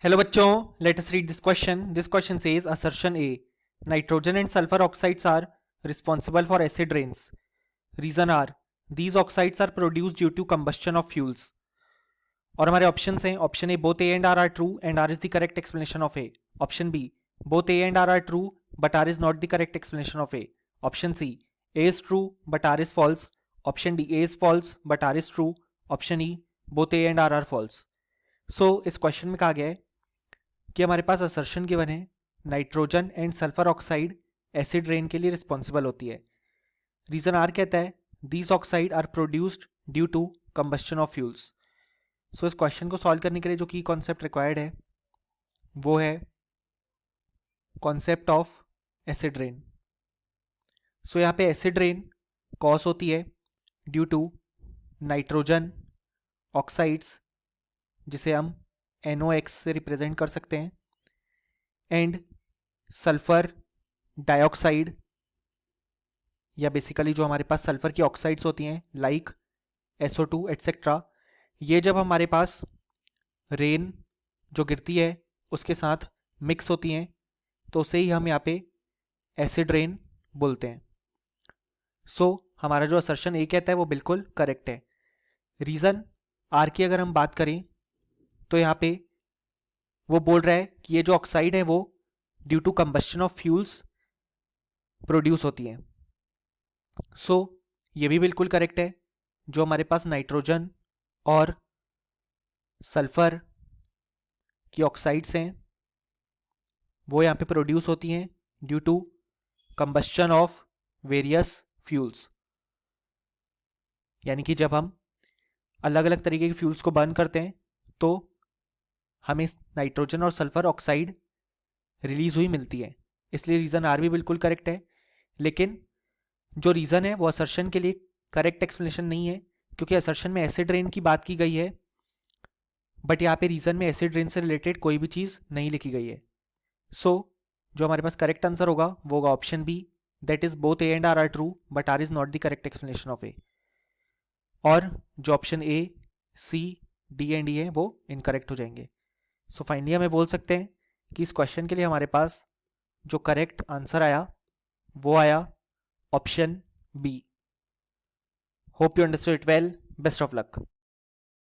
Hello बच्चों, let us read this question. This question says assertion A. Nitrogen and sulfur oxides are responsible for acid rains. Reason are these oxides are produced due to combustion of fuels. और हमारे options हैं. Option A both A and R are true and R is the correct explanation of A. Option B both A and R true but R is not the correct explanation of A. Option C A is true but R is false. Option D A is false but R is true. Option E both A and R false. So इस question में कहा गया है कि हमारे पास assertion given है nitrogen and sulphur oxide acid rain के लिए रिस्पॉन्सिबल होती है. रीजन आर कहता है these oxide are produced due to combustion of fuels. So इस क्वेश्चन को सॉल्व करने के लिए जो की कॉन्सेप्ट रिक्वायर्ड है वो है कॉन्सेप्ट ऑफ एसिड रेन. सो यहाँ पे एसिड रेन कॉज होती है ड्यू टू नाइट्रोजन ऑक्साइड्स जिसे हम NOx से रिप्रेजेंट कर सकते हैं एंड सल्फर डाइऑक्साइड या बेसिकली जो हमारे पास सल्फर की ऑक्साइड्स होती हैं लाइक SO2 एट्सेट्रा. ये जब हमारे पास रेन जो गिरती है उसके साथ मिक्स होती हैं तो उसे ही हम यहाँ पे एसिड रेन बोलते हैं. सो हमारा जो असर्शन ए कहता है वो बिल्कुल करेक्ट है. रीज़न आर की अगर हम बात करें तो यहाँ पे वो बोल रहा है कि ये जो ऑक्साइड है वो due to combustion of fuels produce होती है. सो ये भी बिल्कुल करेक्ट है. जो हमारे पास नाइट्रोजन और सल्फर की ऑक्साइड्स हैं वो यहाँ पे प्रोड्यूस होती हैं due to combustion of various fuels. यानी कि जब हम अलग अलग तरीके के फ्यूल्स को बर्न करते हैं तो हमें नाइट्रोजन और सल्फर ऑक्साइड रिलीज हुई मिलती है. इसलिए रीज़न आर भी बिल्कुल करेक्ट है. लेकिन जो रीज़न है वो असर्शन के लिए करेक्ट एक्सप्लेनेशन नहीं है क्योंकि असर्शन में एसिड रेन की बात की गई है बट यहाँ पे रीज़न में एसिड रेन से रिलेटेड कोई भी चीज़ नहीं लिखी गई है. सो जो हमारे पास करेक्ट आंसर होगा वो होगा option B, that is both A and R true but R is not the correct explanation of A. और जो option A C D and E है वो इनकरेक्ट हो जाएंगे. सो फाइनली हमें बोल सकते हैं कि इस क्वेश्चन के लिए हमारे पास जो करेक्ट आंसर आया वो आया option B. Hope you understood it well. Best of luck.